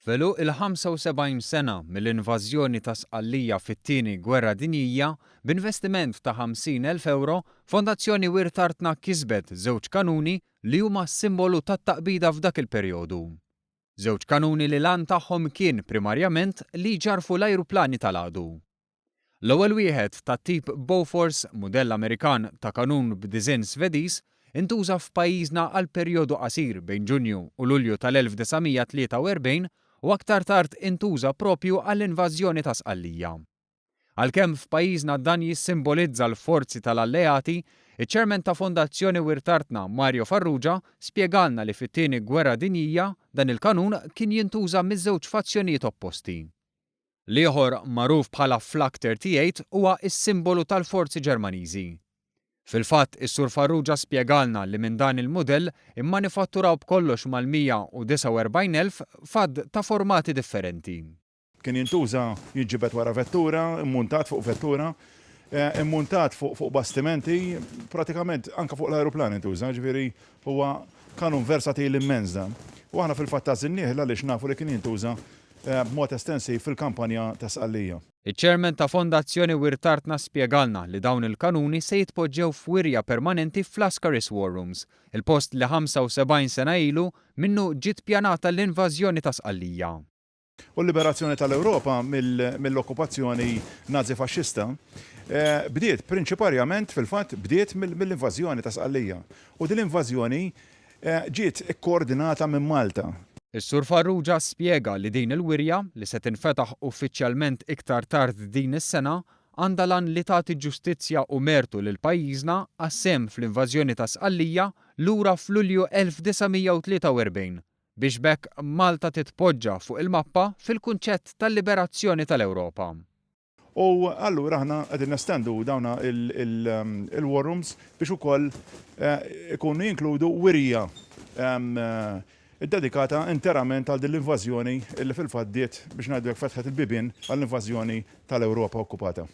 Velu il-75 sena mill-invażjoni ta' Sqallija fit-tieni Gwerra Dinjija b'investiment ta' 50,000 euro, Fondazzjoni Wirtartna kisbet żewġ kanuni li huma simbolu tat-taqbida f'dak il-perjodu. Żewġ kanuni li l-għan tagħhom kien primarjament li jġarfu l-ajruplani tal-għadu. L-ewwel wieħed tat-tip Bofors, mudell Amerikan ta' kanun b'diżinn Svediż, intuża f'pajjiżna għal perjodu qasir bejn Ġunju u Lulju tal-1943 u aktar tard intuża propju għall-invażjoni ta' Sqallija. Għalkemm f'pajjiżna dan jissimbolizza l-forzi tal-Alleati, iċ-Chairman ta' Fondazzjoni Wirtartna Mario Farrugia spjegalna li fit-tieni Gwerra Dinjija dan il-kanun kien jintuża miż-żewġ fazzjonijiet opposti. L-ieħor magħruf bħala Flak 38 huwa s-simbolu tal-forzi Ġermaniżi. Fil-fatt, is-Sur Farrugia spjegalna li minn dan il-mudell immanifatturaw b'kollox mal-149,000 fadd ta' formati differenti. Kien jintuża jiġġibed wara vettura, immuntat fuq vettura, immuntat fuq bastimenti, pratikament anke fuq l-ajruplan intuża, ġifieri huwa kanun versatili immens dan. U aħna fil-fatt tażinnieh għaliex nafu li kien jintuża b'mod estensiv fil-kampanja ta' Sqallija. Iċ-Chairman ta' Fondazzjoni Wirtartna spjegalna li dawn il-kanuni se jitpoġġew f'wirja permanenti fl-Ascaris War Rooms, il-post li 75 sena ilu minnu ġiet pjanata l-invażjoni ta' Sqallija. U l-liberazzjoni tal-Ewropa mill-okkupazzjoni nazi-faxxista bdiet prinċiparjament fil-fatt bdiet mill-invażjoni ta' Sqallija. U din l-invażjoni ġiet ikkoordinata minn Malta. Is-Sur Farrugia spjega li din il-wirja li se tinfetaħ uffiċjalment iktar tard din is-sena għandha lan li tagħti ġustizzja u mertu lil pajjiżna għas-sehem fl-invażjoni ta' Sqallija lura f'Lulju 1943 biex bekk Malta titpoġġa fuq il-mappa fil-kunċett tal-liberazzjoni tal-Ewropa. U allura aħna qegħdin nestendu dawna il-war rooms biex ukoll ikunu jinkludu wirja id-dedikata interament għal din l-invażjoni illi fil-fatt diet biex ngħidu hekk fetħet il-bibien għall-invażjoni tal-Ewropa okkupata.